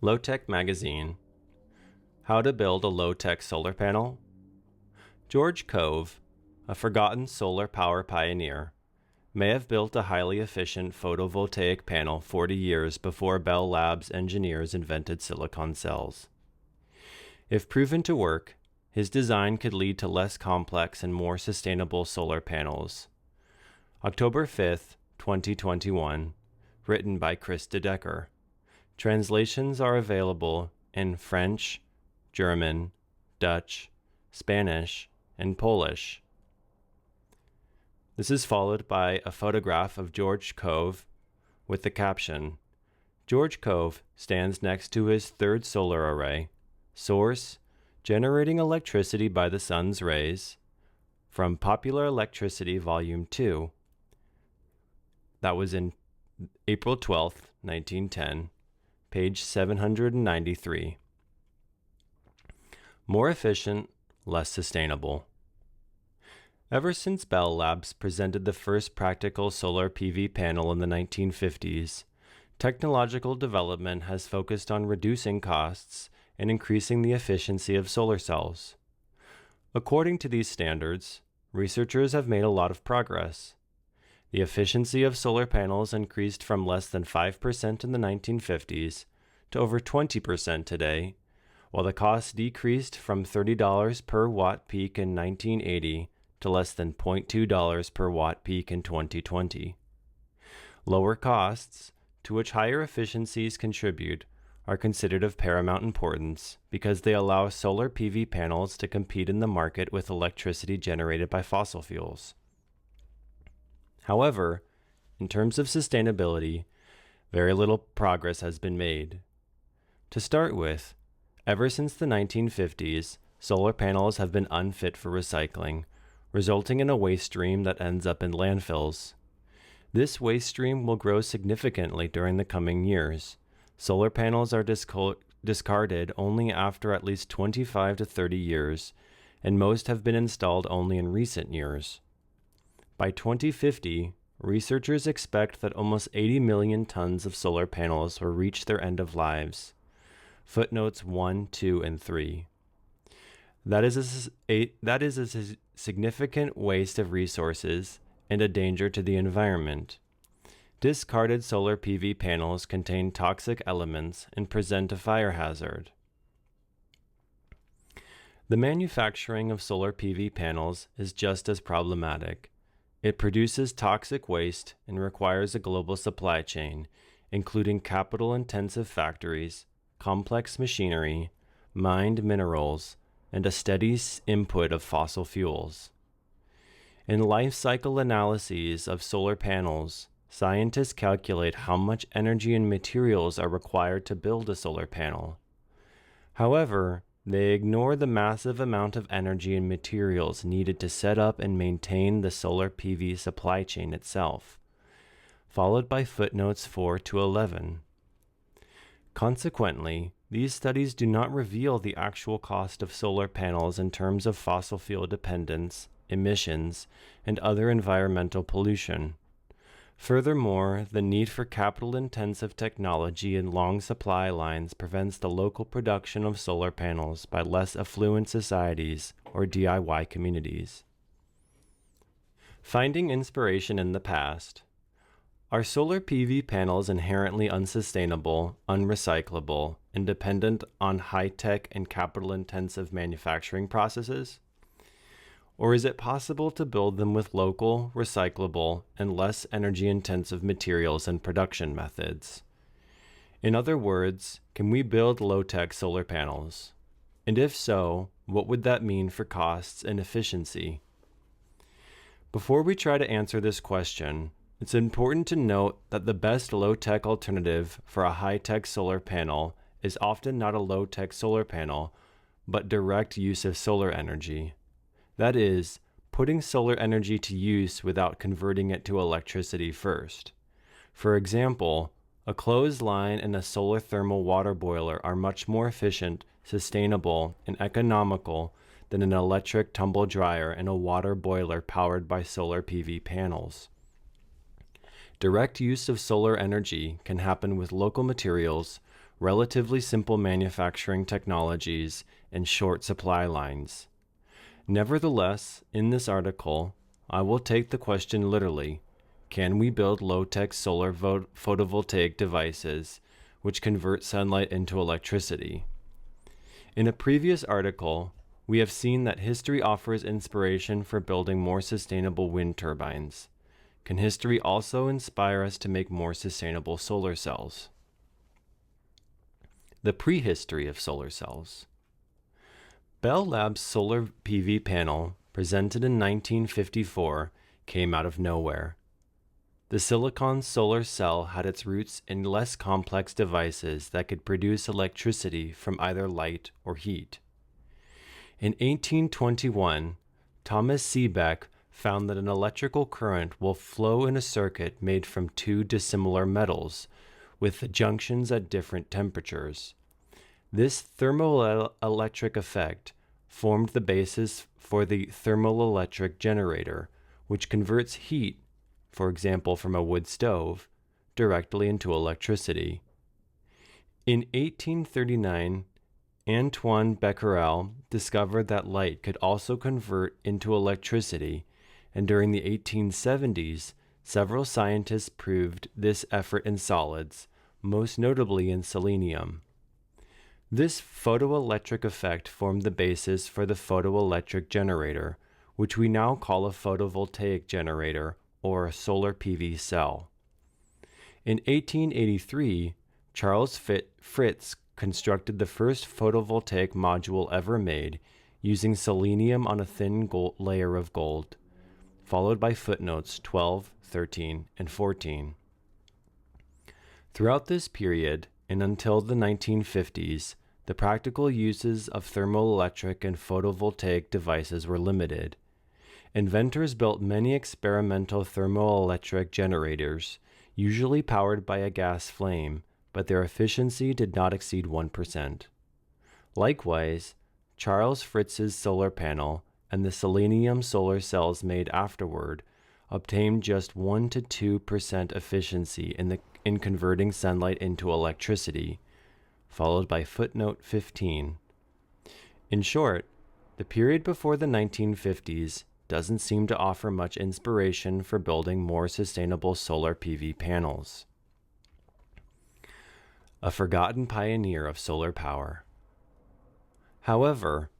Low-Tech Magazine. How to build a low-tech solar panel? George Cove, a forgotten solar power pioneer, may have built a highly efficient photovoltaic panel 40 years before Bell Labs engineers invented silicon cells. If proven to work, his design could lead to less complex and more sustainable solar panels. October 5th, 2021, written by Chris DeDecker. Translations are available in French, German, Dutch, Spanish, and Polish. This is followed by a photograph of George Cove with the caption, "George Cove stands next to his third solar array. Source, generating electricity by the sun's rays," from Popular Electricity Volume 2. That was in April 12th, 1910, page 793. More efficient, less sustainable. Ever since Bell Labs presented the first practical solar PV panel in the 1950s, technological development has focused on reducing costs and increasing the efficiency of solar cells. According to these standards, researchers have made a lot of progress. The efficiency of solar panels increased from less than 5% in the 1950s to over 20% today, while the cost decreased from $30 per watt peak in 1980 to less than $0.2 per watt peak in 2020. Lower costs, to which higher efficiencies contribute, are considered of paramount importance because they allow solar PV panels to compete in the market with electricity generated by fossil fuels. However, in terms of sustainability, very little progress has been made. To start with, ever since the 1950s, solar panels have been unfit for recycling, resulting in a waste stream that ends up in landfills. This waste stream will grow significantly during the coming years. Solar panels are discarded only after at least 25 to 30 years, and most have been installed only in recent years. By 2050, researchers expect that almost 80 million tons of solar panels will reach their end of lives. Footnotes 1, 2, and 3. That is a significant waste of resources and a danger to the environment. Discarded solar PV panels contain toxic elements and present a fire hazard. The manufacturing of solar PV panels is just as problematic. It produces toxic waste and requires a global supply chain, including capital-intensive factories, complex machinery, mined minerals, and a steady input of fossil fuels. In life cycle analyses of solar panels, scientists calculate how much energy and materials are required to build a solar panel. However, they ignore the massive amount of energy and materials needed to set up and maintain the solar PV supply chain itself, followed by footnotes 4 to 11. Consequently, these studies do not reveal the actual cost of solar panels in terms of fossil fuel dependence, emissions, and other environmental pollution. Furthermore, the need for capital-intensive technology and long supply lines prevents the local production of solar panels by less affluent societies or DIY communities. Finding inspiration in the past. Are solar PV panels inherently unsustainable, unrecyclable, and dependent on high-tech and capital-intensive manufacturing processes? Or is it possible to build them with local, recyclable, and less energy-intensive materials and production methods? In other words, can we build low-tech solar panels? And if so, what would that mean for costs and efficiency? Before we try to answer this question, it's important to note that the best low-tech alternative for a high-tech solar panel is often not a low-tech solar panel, but direct use of solar energy. That is, putting solar energy to use without converting it to electricity first. For example, a clothesline and a solar thermal water boiler are much more efficient, sustainable, and economical than an electric tumble dryer and a water boiler powered by solar PV panels. Direct use of solar energy can happen with local materials, relatively simple manufacturing technologies, and short supply lines. Nevertheless, in this article, I will take the question literally. Can we build low-tech solar photovoltaic devices which convert sunlight into electricity? In a previous article, we have seen that history offers inspiration for building more sustainable wind turbines. Can history also inspire us to make more sustainable solar cells? The prehistory of solar cells. Bell Labs' solar PV panel, presented in 1954, came out of nowhere. The silicon solar cell had its roots in less complex devices that could produce electricity from either light or heat. In 1821, Thomas Seebeck found that an electrical current will flow in a circuit made from two dissimilar metals, with the junctions at different temperatures. This thermoelectric effect formed the basis for the thermoelectric generator, which converts heat, for example from a wood stove, directly into electricity. In 1839, Antoine Becquerel discovered that light could also convert into electricity, and during the 1870s, several scientists proved this effort in solids, most notably in selenium. This photoelectric effect formed the basis for the photoelectric generator, which we now call a photovoltaic generator or a solar PV cell. In 1883, Charles Fritz constructed the first photovoltaic module ever made using selenium on a thin layer of gold, followed by footnotes 12, 13, and 14. Throughout this period, and until the 1950s, the practical uses of thermoelectric and photovoltaic devices were limited. Inventors built many experimental thermoelectric generators, usually powered by a gas flame, but their efficiency did not exceed 1%. Likewise, Charles Fritz's solar panel and the selenium solar cells made afterward obtained just 1 to 2% efficiency in converting sunlight into electricity, followed by footnote 15. In short, the period before the 1950s doesn't seem to offer much inspiration for building more sustainable solar PV panels. A forgotten pioneer of solar power. However,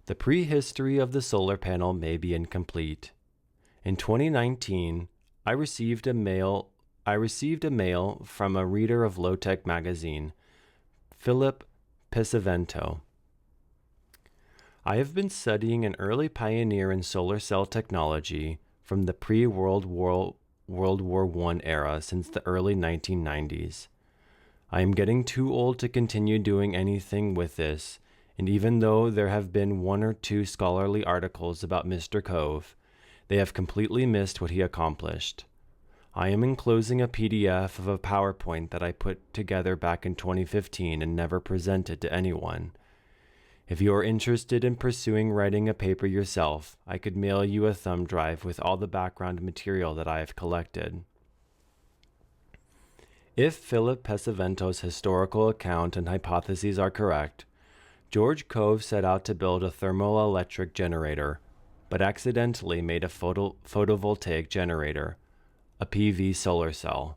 the prehistory of the solar panel may be incomplete. In 2019, I received a mail from a reader of Low Tech magazine, Philip Pesavento. I have been studying an early pioneer in solar cell technology from the pre-World War I era since the early 1990s. I am getting too old to continue doing anything with this, and even though there have been 1 or 2 scholarly articles about Mr. Cove, they have completely missed what he accomplished. I am enclosing a PDF of a PowerPoint that I put together back in 2015 and never presented to anyone. If you are interested in pursuing writing a paper yourself, I could mail you a thumb drive with all the background material that I have collected. If Philip Pesavento's historical account and hypotheses are correct, George Cove set out to build a thermoelectric generator, but accidentally made a photovoltaic generator, a PV solar cell.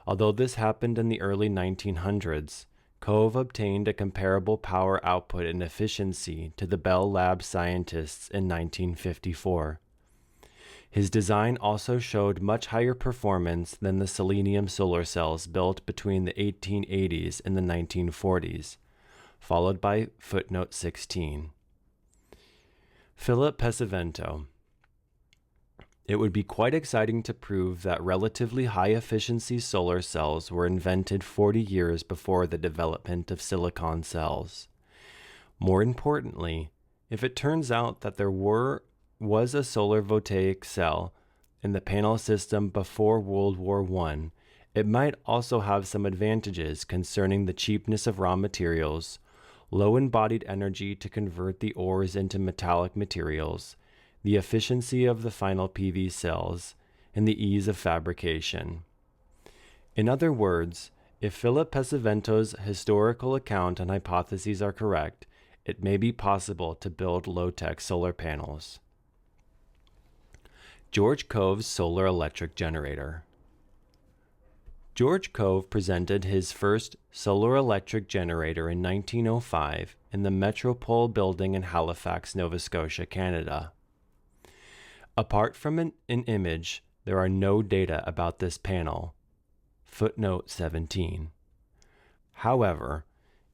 Although this happened in the early 1900s, Cove obtained a comparable power output and efficiency to the Bell Labs scientists in 1954. His design also showed much higher performance than the selenium solar cells built between the 1880s and the 1940s, followed by footnote 16. Philip Pesavento. It would be quite exciting to prove that relatively high-efficiency solar cells were invented 40 years before the development of silicon cells. More importantly, if it turns out that there was a solar voltaic cell in the panel system before World War I, it might also have some advantages concerning the cheapness of raw materials, low embodied energy to convert the ores into metallic materials, the efficiency of the final PV cells, and the ease of fabrication. In other words, If Philip Pesavento's historical account and hypotheses are correct, it may be possible to build low-tech solar panels. George Cove's solar electric generator. George Cove presented his first solar electric generator in 1905 in the Metropole building in Halifax, Nova Scotia, Canada. Apart from an image, there are no data about this panel. Footnote 17. However,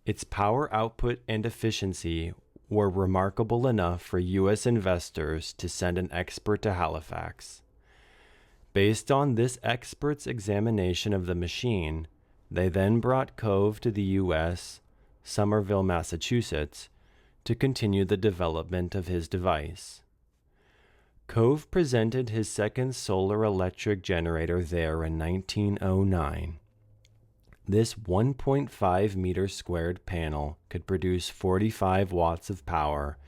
its power output and efficiency were remarkable enough for U.S. investors to send an expert to Halifax. Based on this expert's examination of the machine, they then brought Cove to the U.S., Somerville, Massachusetts, to continue the development of his device. Cove presented his second solar electric generator there in 1909. This 1.5 meter squared panel could produce 45 watts of power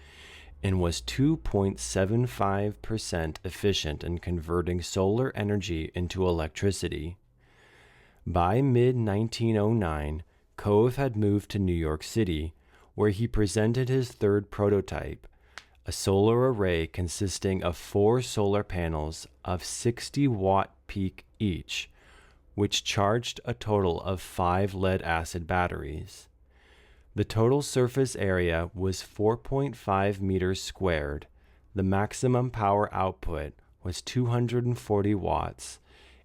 and was 2.75% efficient in converting solar energy into electricity. By mid-1909, Cove had moved to New York City, where he presented his third prototype, a solar array consisting of 4 solar panels of 60-watt peak each, which charged a total of 5 lead-acid batteries. The total surface area was 4.5 meters squared. The maximum power output was 240 watts,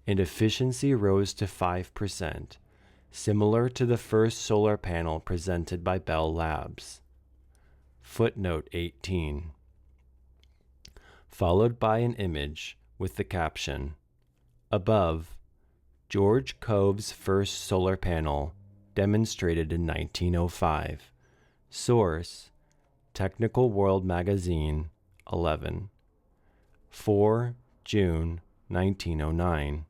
and efficiency rose to 5%, similar to the first solar panel presented by Bell Labs. Footnote 18. Followed by an image with the caption, above, George Cove's first solar panel, demonstrated in 1905. Source, Technical World Magazine, 11. 4 June 1909.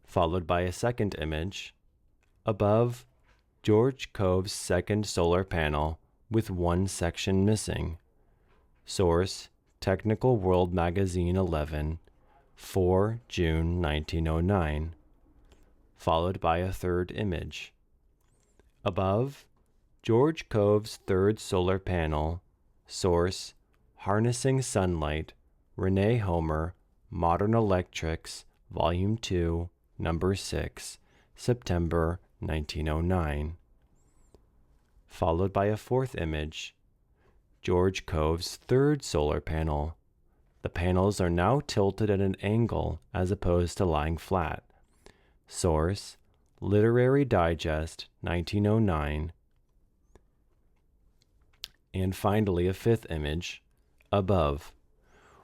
Followed by a second image. Above, George Cove's second solar panel with one section missing. Source, Technical World Magazine, 11. 4 June 1909. Followed by a third image. Above, George Cove's third solar panel. Source, Harnessing Sunlight, Renee Homer, Modern Electrics, Volume 2, Number 6, September 1909. Followed by a fourth image. George Cove's third solar panel. The panels are now tilted at an angle as opposed to lying flat. Source, Literary Digest, 1909. And finally, a fifth image. Above,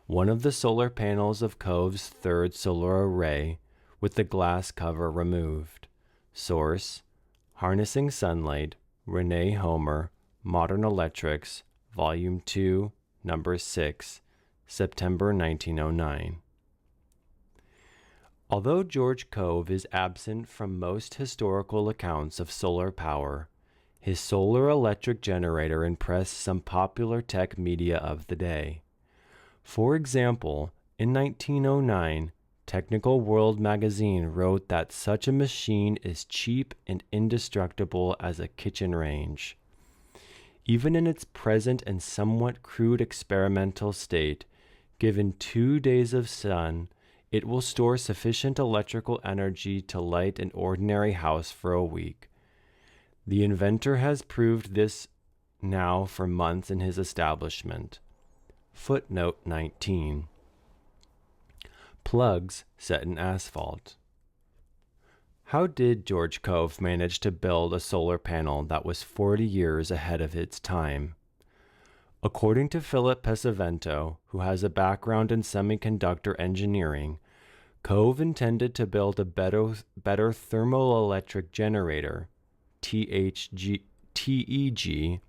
one of the solar panels of Cove's third solar array with the glass cover removed. Source, Harnessing Sunlight, Renee Homer, Modern Electrics, Volume 2, Number 6, September 1909. Although George Cove is absent from most historical accounts of solar power, his solar electric generator impressed some popular tech media of the day. For example, in 1909, Technical World magazine wrote that such a machine is cheap and indestructible as a kitchen range. Even in its present and somewhat crude experimental state, given 2 days of sun, it will store sufficient electrical energy to light an ordinary house for a week. The inventor has proved this now for months in his establishment. Footnote 19. Plugs set in asphalt. How did George Cove manage to build a solar panel that was 40 years ahead of its time? According to Philip Pesavento, who has a background in semiconductor engineering, Cove intended to build a better thermoelectric generator, TEG.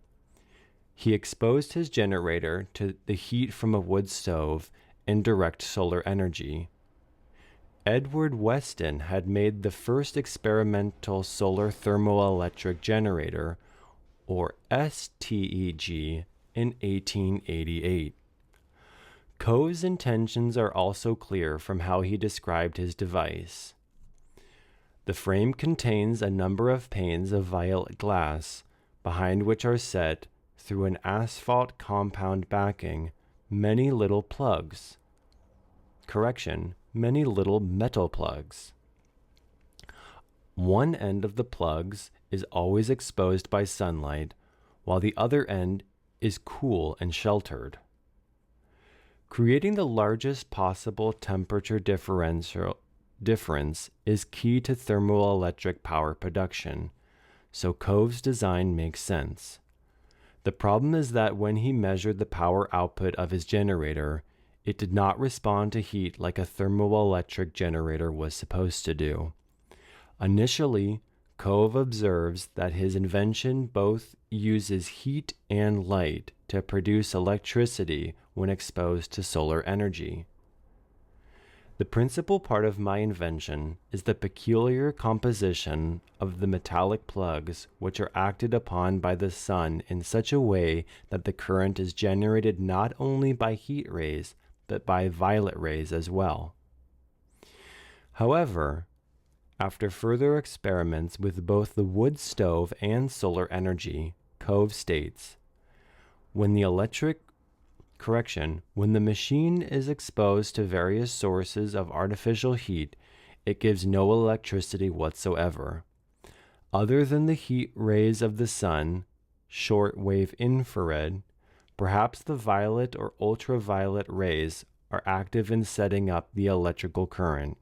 He exposed his generator to the heat from a wood stove and direct solar energy. Edward Weston had made the first experimental solar thermoelectric generator, or STEG, in 1888. Cove's intentions are also clear from how he described his device. The frame contains a number of panes of violet glass, behind which are set, through an asphalt compound backing, many little plugs. Many little metal plugs. One end of the plugs is always exposed by sunlight, while the other end is cool and sheltered. Creating the largest possible temperature difference is key to thermoelectric power production, so Cove's design makes sense. The problem is that when he measured the power output of his generator, it did not respond to heat like a thermoelectric generator was supposed to do. Initially, Cove observes that his invention both uses heat and light to produce electricity when exposed to solar energy. The principal part of my invention is the peculiar composition of the metallic plugs, which are acted upon by the sun in such a way that the current is generated not only by heat rays, but by violet rays as well. However, after further experiments with both the wood stove and solar energy, Cove states, when the machine is exposed to various sources of artificial heat, it gives no electricity whatsoever. Other than the heat rays of the sun, short-wave infrared, perhaps the violet or ultraviolet rays are active in setting up the electrical current.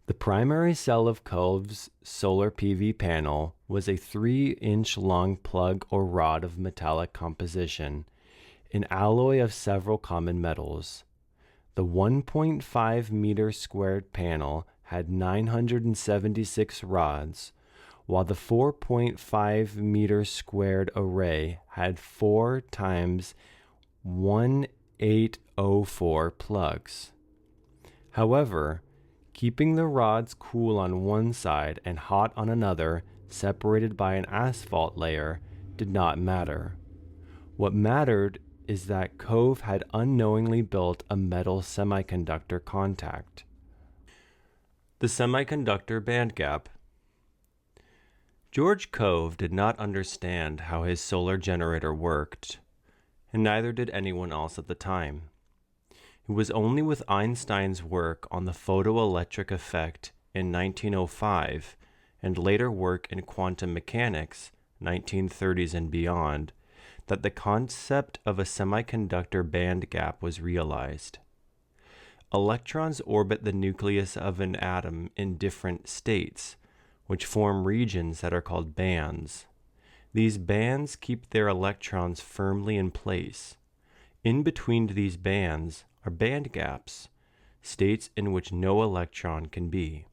The primary cell of Cove's solar PV panel was a 3-inch long plug or rod of metallic composition, an alloy of several common metals. The 1.5 meter squared panel had 976 rods, while the 4.5 meter squared array had 4 times 1804 plugs. However, keeping the rods cool on one side and hot on another, separated by an asphalt layer, did not matter. What mattered is that Cove had unknowingly built a metal semiconductor contact. The semiconductor band gap. George Cove did not understand how his solar generator worked, and neither did anyone else at the time. It was only with Einstein's work on the photoelectric effect in 1905 and later work in quantum mechanics, 1930s and beyond, that the concept of a semiconductor band gap was realized. Electrons orbit the nucleus of an atom in different states, which form regions that are called bands. These bands keep their electrons firmly in place. In between these bands are band gaps, states in which no electron can be.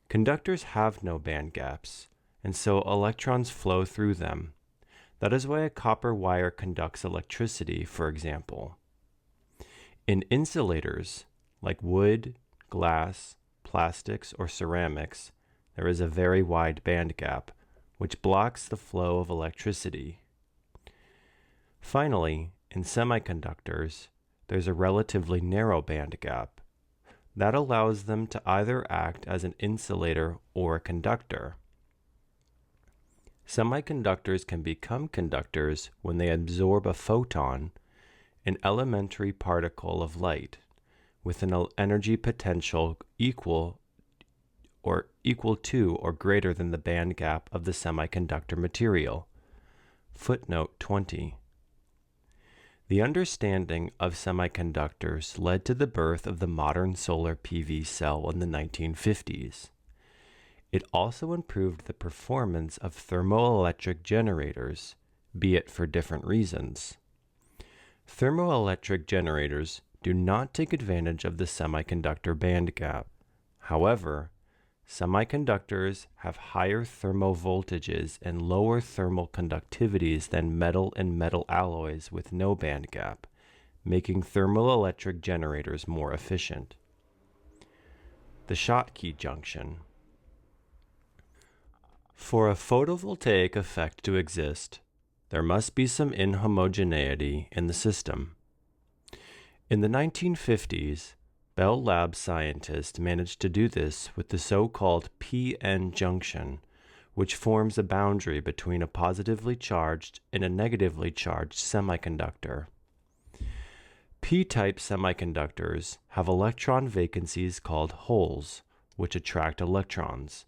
Conductors have no band gaps, and so electrons flow through them. That is why a copper wire conducts electricity, for example. In insulators, like wood, glass, plastics, or ceramics, there is a very wide band gap, which blocks the flow of electricity. Finally, in semiconductors, there's a relatively narrow band gap. That allows them to either act as an insulator or a conductor. Semiconductors can become conductors when they absorb a photon, an elementary particle of light, with an energy potential equal to or greater than the band gap of the semiconductor material. Footnote 20. The understanding of semiconductors led to the birth of the modern solar PV cell in the 1950s. It also improved the performance of thermoelectric generators, be it for different reasons. Thermoelectric generators do not take advantage of the semiconductor band gap. However, semiconductors have higher thermal voltages and lower thermal conductivities than metal and metal alloys with no band gap, making thermoelectric generators more efficient. The Schottky junction. For a photovoltaic effect to exist, there must be some inhomogeneity in the system. In the 1950s, Bell Labs scientists managed to do this with the so-called p-n junction, which forms a boundary between a positively charged and a negatively charged semiconductor. P-type semiconductors have electron vacancies called holes, which attract electrons,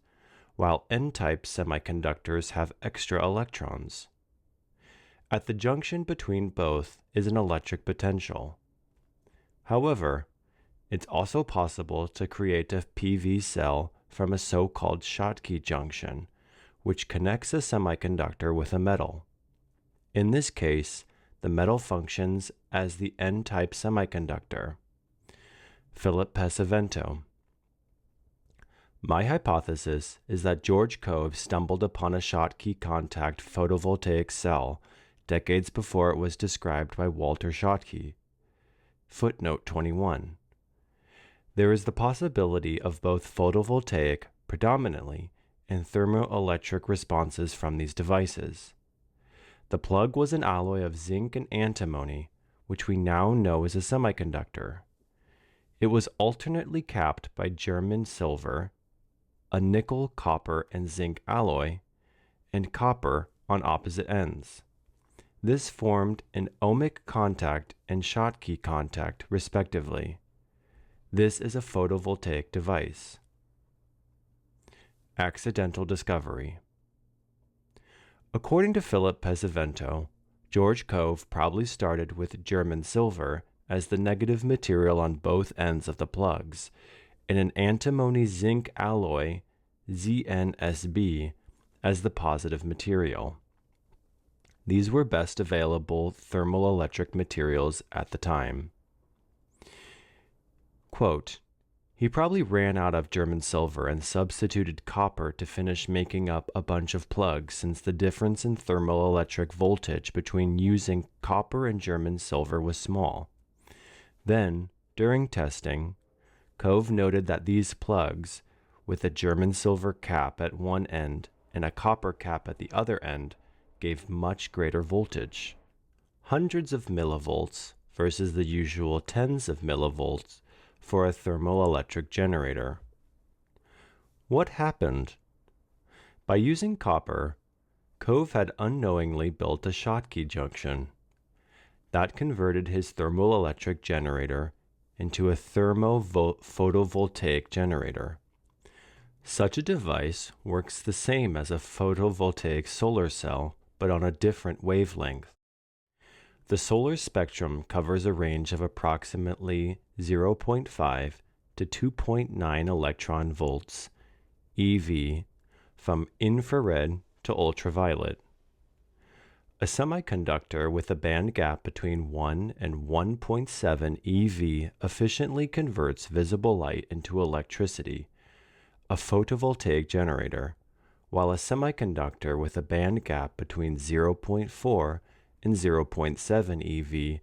while N-type semiconductors have extra electrons. At the junction between both is an electric potential. However, it's also possible to create a PV cell from a so-called Schottky junction, which connects a semiconductor with a metal. In this case, the metal functions as the N-type semiconductor. Philip Pesavento. My hypothesis is that George Cove stumbled upon a Schottky contact photovoltaic cell decades before it was described by Walter Schottky. Footnote 21. There is the possibility of both photovoltaic, predominantly, and thermoelectric responses from these devices. The plug was an alloy of zinc and antimony, which we now know is a semiconductor. It was alternately capped by German silver, a nickel, copper, and zinc alloy, and copper on opposite ends. This formed an ohmic contact and Schottky contact, respectively. This is a photovoltaic device. Accidental discovery. According to Philip Pesavento, George Cove probably started with German silver as the negative material on both ends of the plugs, and an antimony zinc alloy, ZnSb, as the positive material. These were best available thermoelectric materials at the time. Quote, he probably ran out of German silver and substituted copper to finish making up a bunch of plugs, since the difference in thermoelectric voltage between using copper and German silver was small. Then, during testing, Cove noted that these plugs, with a German silver cap at one end and a copper cap at the other end, gave much greater voltage, hundreds of millivolts versus the usual tens of millivolts for a thermoelectric generator. What happened? By using copper, Cove had unknowingly built a Schottky junction. That converted his thermoelectric generator into a photovoltaic generator. Such a device works the same as a photovoltaic solar cell, but on a different wavelength. The solar spectrum covers a range of approximately 0.5 to 2.9 electron volts, EV, from infrared to ultraviolet. A semiconductor with a band gap between 1 and 1.7 EV efficiently converts visible light into electricity, a photovoltaic generator, while a semiconductor with a band gap between 0.4 and 0.7 EV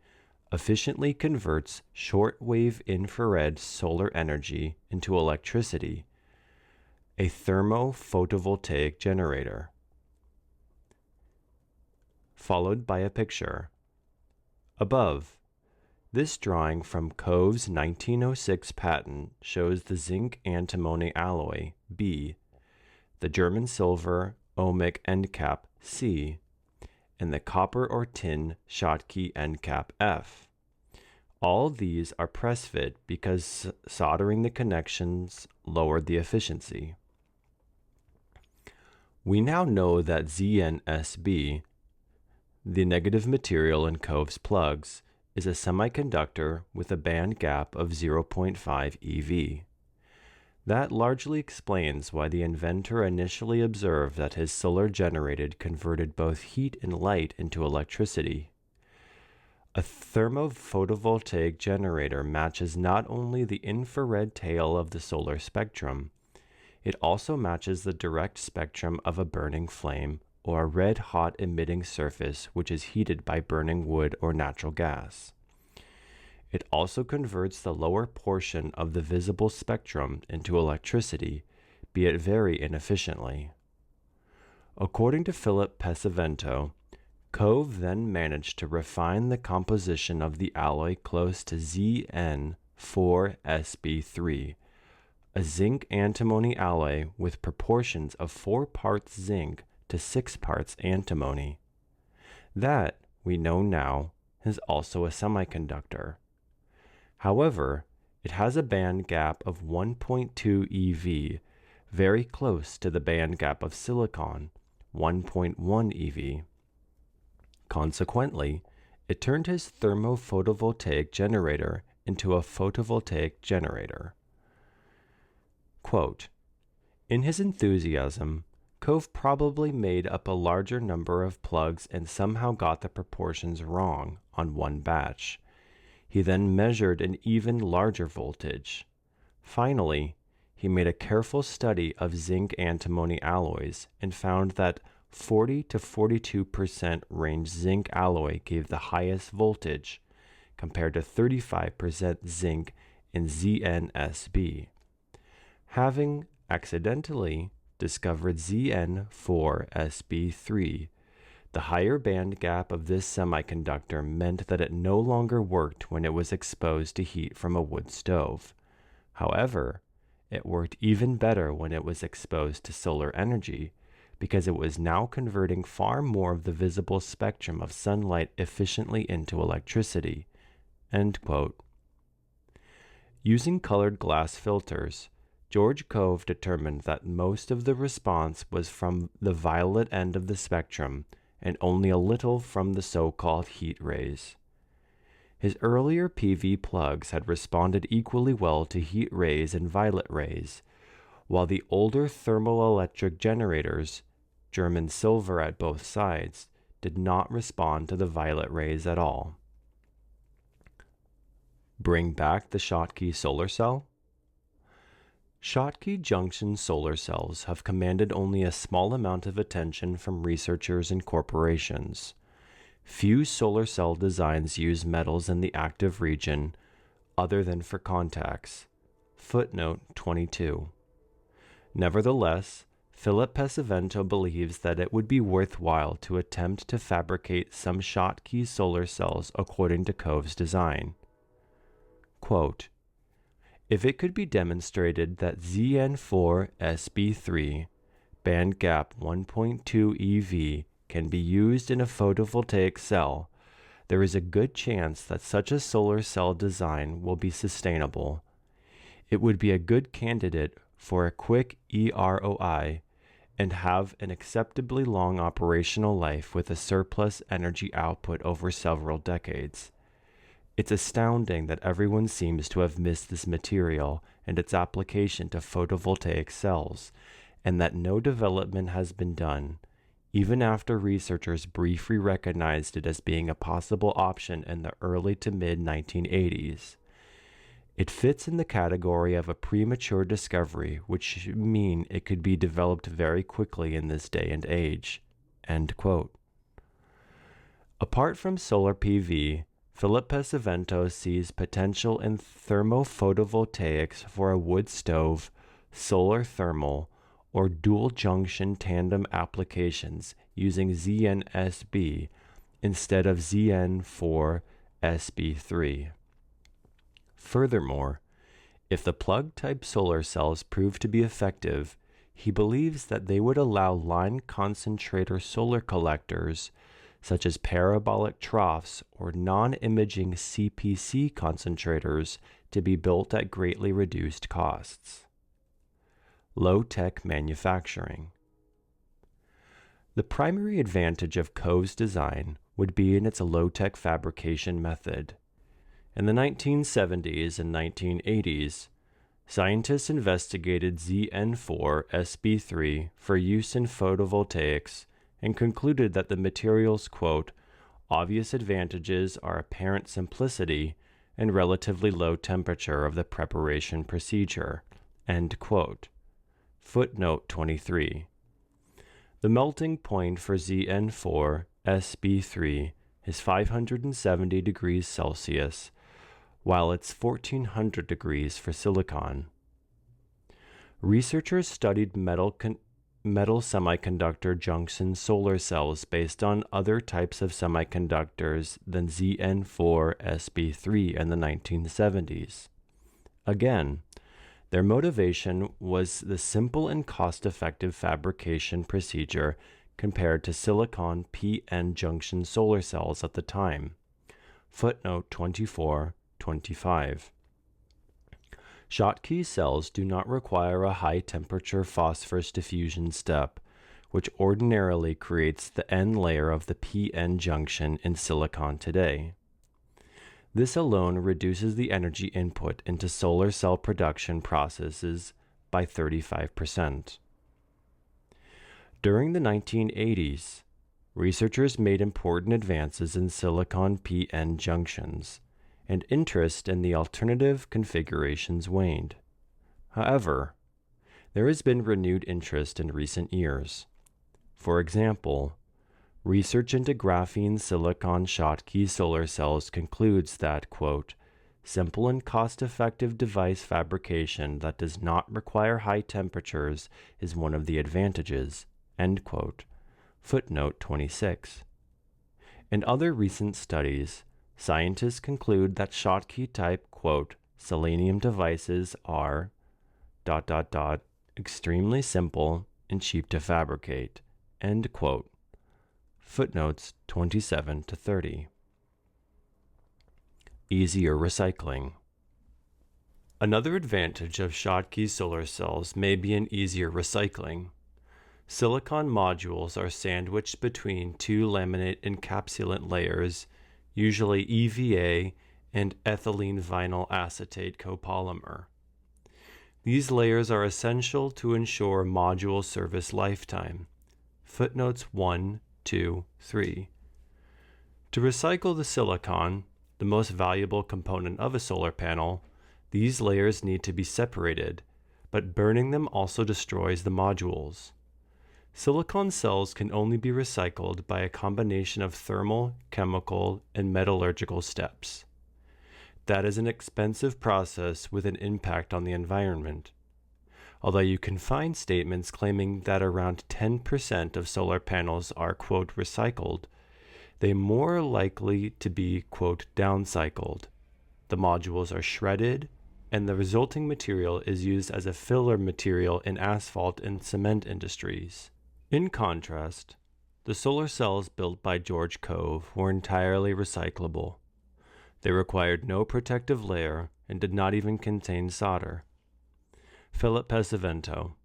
efficiently converts short-wave infrared solar energy into electricity, a thermophotovoltaic generator. Followed by a picture. Above, this drawing from Cove's 1906 patent shows the zinc antimony alloy, B, the German silver ohmic end cap, C, and the copper or tin Schottky end cap, F. All these are press fit because soldering the connections lowered the efficiency. We now know that ZnSb, the negative material in Cove's plugs, is a semiconductor with a band gap of 0.5 eV. That largely explains why the inventor initially observed that his solar generator converted both heat and light into electricity. A thermophotovoltaic generator matches not only the infrared tail of the solar spectrum, it also matches the direct spectrum of a burning flame or a red-hot emitting surface which is heated by burning wood or natural gas. It also converts the lower portion of the visible spectrum into electricity, be it very inefficiently. According to Philip Pesavento, Cove then managed to refine the composition of the alloy close to Zn Zn4Sb3, a zinc antimony alloy with proportions of 4 parts zinc to 6 parts antimony. That, we know now, is also a semiconductor. However, it has a band gap of 1.2 eV, very close to the band gap of silicon, 1.1 eV. Consequently, it turned his thermophotovoltaic generator into a photovoltaic generator. Quote, in his enthusiasm, Cove probably made up a larger number of plugs and somehow got the proportions wrong on one batch. He then measured an even larger voltage. Finally, he made a careful study of zinc antimony alloys and found that 40 to 42% range zinc alloy gave the highest voltage, compared to 35% zinc in ZnSb. Having accidentally discovered Zn4Sb3, the higher band gap of this semiconductor meant that it no longer worked when it was exposed to heat from a wood stove. However, it worked even better when it was exposed to solar energy, because it was now converting far more of the visible spectrum of sunlight efficiently into electricity. End quote. Using colored glass filters, George Cove determined that most of the response was from the violet end of the spectrum and only a little from the so-called heat rays. His earlier PV plugs had responded equally well to heat rays and violet rays, while the older thermoelectric generators, German silver at both sides, did not respond to the violet rays at all. Bring back the Schottky solar cell? Schottky junction solar cells have commanded only a small amount of attention from researchers and corporations. Few solar cell designs use metals in the active region other than for contacts. Footnote 22. Nevertheless, Philip Pesavento believes that it would be worthwhile to attempt to fabricate some Schottky solar cells according to Cove's design. Quote, if it could be demonstrated that Zn4Sb3, band gap 1.2 eV, can be used in a photovoltaic cell, there is a good chance that such a solar cell design will be sustainable. It would be a good candidate for a quick EROI and have an acceptably long operational life with a surplus energy output over several decades. It's astounding that everyone seems to have missed this material and its application to photovoltaic cells, and that no development has been done, even after researchers briefly recognized it as being a possible option in the early to mid-1980s. It fits in the category of a premature discovery, which should mean it could be developed very quickly in this day and age. End quote. Apart from solar PV, Philip Pesavento sees potential in thermophotovoltaics for a wood stove, solar thermal, or dual-junction tandem applications using ZnSb instead of Zn4Sb3. Furthermore, if the plug-type solar cells prove to be effective, he believes that they would allow line concentrator solar collectors, such as parabolic troughs or non-imaging CPC concentrators, to be built at greatly reduced costs. Low-tech manufacturing. The primary advantage of Cove's design would be in its low-tech fabrication method. In the 1970s and 1980s, scientists investigated Zn4Sb3 for use in photovoltaics and concluded that the material's, quote, obvious advantages are apparent simplicity and relatively low temperature of the preparation procedure, end quote. Footnote 23. The melting point for Zn4Sb3 is 570 degrees Celsius, while it's 1400 degrees for silicon. Researchers studied metal semiconductor junction solar cells based on other types of semiconductors than Zn4Sb3 in the 1970s. Again, their motivation was the simple and cost-effective fabrication procedure compared to silicon p-n junction solar cells at the time. Footnote 24-25. Schottky cells do not require a high-temperature phosphorus diffusion step, which ordinarily creates the N layer of the p-n junction in silicon today. This alone reduces the energy input into solar cell production processes by 35%. During the 1980s, researchers made important advances in silicon p-n junctions, and interest in the alternative configurations waned. However, there has been renewed interest in recent years. For example, research into graphene silicon Schottky solar cells concludes that, quote, simple and cost-effective device fabrication that does not require high temperatures is one of the advantages, end quote. Footnote 26. In other recent studies, scientists conclude that Schottky-type, quote, selenium devices are ... extremely simple and cheap to fabricate, end quote. Footnotes 27 to 30. Easier recycling. Another advantage of Schottky solar cells may be an easier recycling. Silicon modules are sandwiched between two laminate encapsulant layers, usually EVA and ethylene vinyl acetate copolymer. These layers are essential to ensure module service lifetime. Footnotes 1, 2, 3. To recycle the silicon, the most valuable component of a solar panel, these layers need to be separated, but burning them also destroys the modules. Silicon cells can only be recycled by a combination of thermal, chemical, and metallurgical steps. That is an expensive process with an impact on the environment. Although you can find statements claiming that around 10% of solar panels are, quote, recycled, they more likely to be, quote, downcycled. The modules are shredded, and the resulting material is used as a filler material in asphalt and cement industries. In contrast, the solar cells built by George Cove were entirely recyclable. They required no protective layer and did not even contain solder. Philip Pesavento.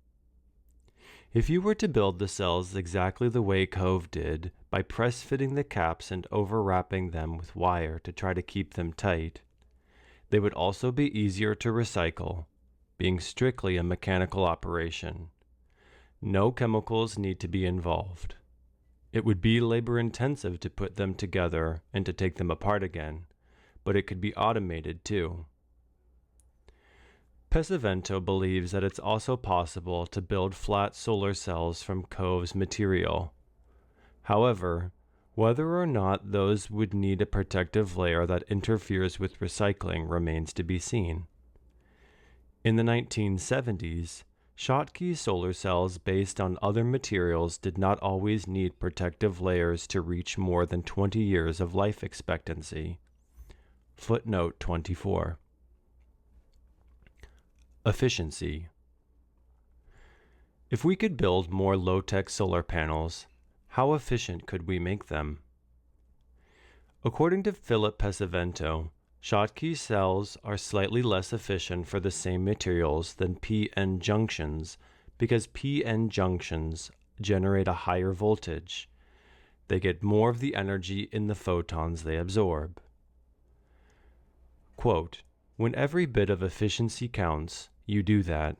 If you were to build the cells exactly the way Cove did, by press-fitting the caps and overwrapping them with wire to try to keep them tight, they would also be easier to recycle, being strictly a mechanical operation. No chemicals need to be involved. It would be labor-intensive to put them together and to take them apart again, but it could be automated too. Pesavento believes that it's also possible to build flat solar cells from Cove's material. However, whether or not those would need a protective layer that interferes with recycling remains to be seen. In the 1970s, Schottky solar cells based on other materials did not always need protective layers to reach more than 20 years of life expectancy. Footnote 24. Efficiency. If we could build more low-tech solar panels, how efficient could we make them? According to Philip Pesavento, Schottky cells are slightly less efficient for the same materials than p-n junctions because p-n junctions generate a higher voltage. They get more of the energy in the photons they absorb. Quote, when every bit of efficiency counts, you do that.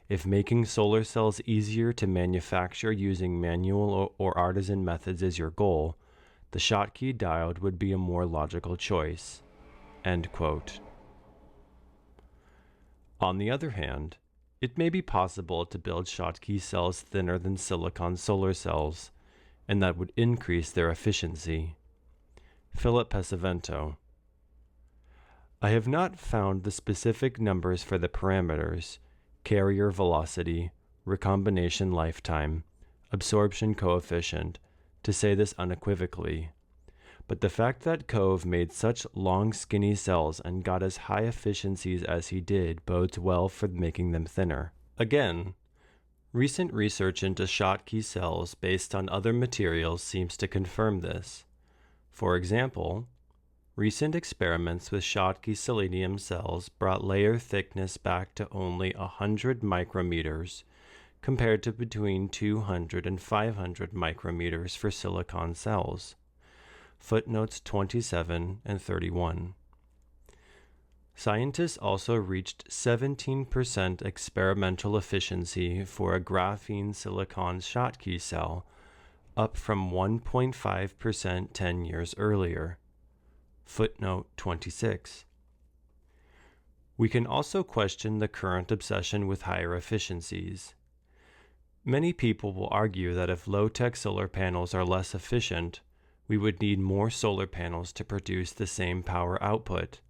If making solar cells easier to manufacture using manual or artisan methods is your goal, the Schottky diode would be a more logical choice. End quote. On the other hand, it may be possible to build Schottky cells thinner than silicon solar cells, and that would increase their efficiency. Philip Pesavento. I have not found the specific numbers for the parameters, carrier velocity, recombination lifetime, absorption coefficient, to say this unequivocally, but the fact that Cove made such long, skinny cells and got as high efficiencies as he did bodes well for making them thinner. Again, recent research into Schottky cells based on other materials seems to confirm this. For example, recent experiments with Schottky selenium cells brought layer thickness back to only 100 micrometers compared to between 200 and 500 micrometers for silicon cells. Footnotes 27 and 31. Scientists also reached 17% experimental efficiency for a graphene silicon Schottky cell, up from 1.5% 10 years earlier. Footnote 26. We can also question the current obsession with higher efficiencies. Many people will argue that if low-tech solar panels are less efficient, we would need more solar panels to produce the same power output.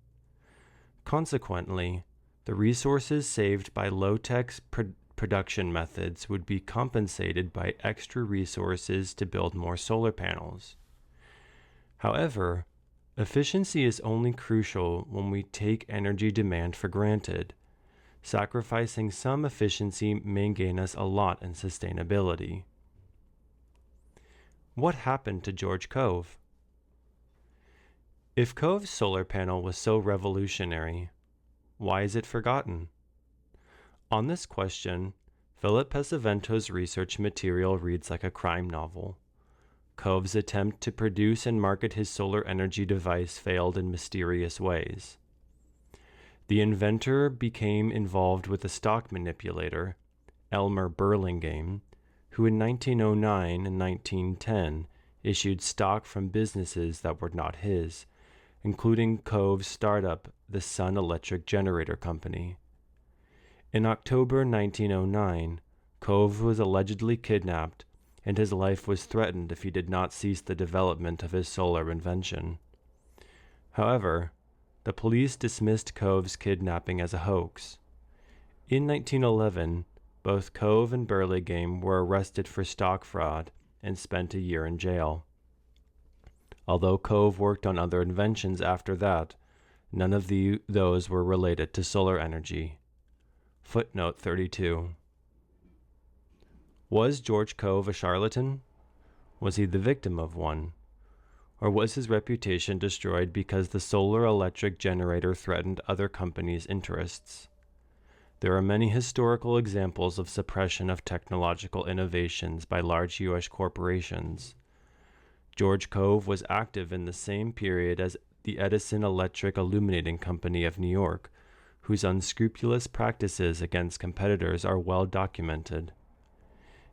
Consequently, the resources saved by low-tech production methods would be compensated by extra resources to build more solar panels. However, efficiency is only crucial when we take energy demand for granted. Sacrificing some efficiency may gain us a lot in sustainability. What happened to George Cove? If Cove's solar panel was so revolutionary, why is it forgotten? On this question, Philip Pesavento's research material reads like a crime novel. Cove's attempt to produce and market his solar energy device failed in mysterious ways. The inventor became involved with a stock manipulator, Elmer Burlingame, who in 1909 and 1910 issued stock from businesses that were not his, including Cove's startup, the Sun Electric Generator Company. In October 1909, Cove was allegedly kidnapped, and his life was threatened if he did not cease the development of his solar invention. However, the police dismissed Cove's kidnapping as a hoax. In 1911, both Cove and Burlingame were arrested for stock fraud and spent a year in jail. Although Cove worked on other inventions after that, none of those were related to solar energy. Footnote 32. Was George Cove a charlatan? Was he the victim of one? Or was his reputation destroyed because the solar electric generator threatened other companies' interests? There are many historical examples of suppression of technological innovations by large U.S. corporations. George Cove was active in the same period as the Edison Electric Illuminating Company of New York, whose unscrupulous practices against competitors are well documented.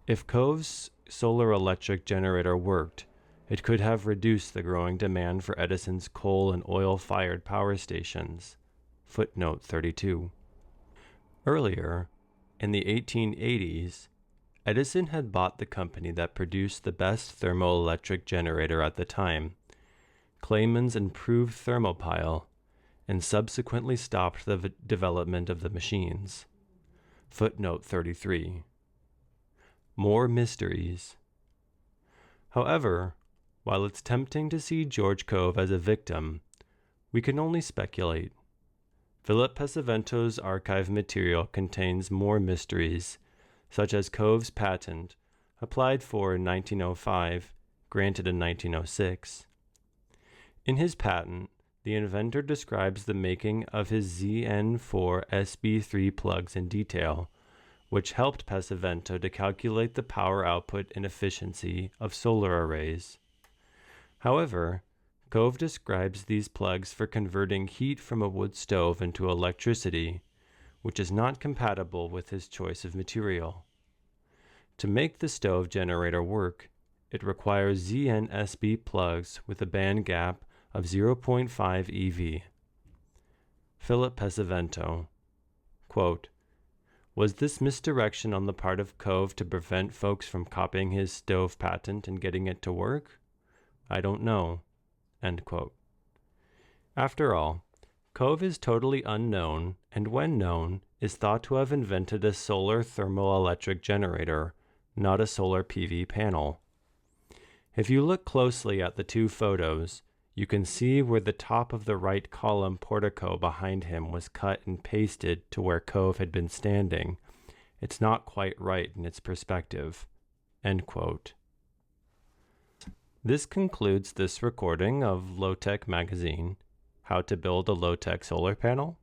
If Cove's solar electric generator worked, it could have reduced the growing demand for Edison's coal and oil-fired power stations. Footnote 32. Earlier, in the 1880s, Edison had bought the company that produced the best thermoelectric generator at the time, Clayman's improved thermopile, and subsequently stopped the development of the machines. Footnote 33. More mysteries. However, while it's tempting to see George Cove as a victim, we can only speculate. Philip Pesavento's archive material contains more mysteries, such as Cove's patent, applied for in 1905, granted in 1906. In his patent, the inventor describes the making of his ZN4 SB3 plugs in detail, which helped Pesavento to calculate the power output and efficiency of solar arrays. However, Cove describes these plugs for converting heat from a wood stove into electricity, which is not compatible with his choice of material. To make the stove generator work, it requires ZNSB plugs with a band gap of 0.5 eV. Philip Pesavento, quote, "Was this misdirection on the part of Cove to prevent folks from copying his stove patent and getting it to work? I don't know." End quote. After all, Cove is totally unknown, and when known, is thought to have invented a solar thermoelectric generator, not a solar PV panel. If you look closely at the two photos, You can see where the top of the right column portico behind him was cut and pasted to where Cove had been standing. It's not quite right in its perspective." End quote. This concludes this recording of Low Tech Magazine, How to Build a Low Tech Solar Panel.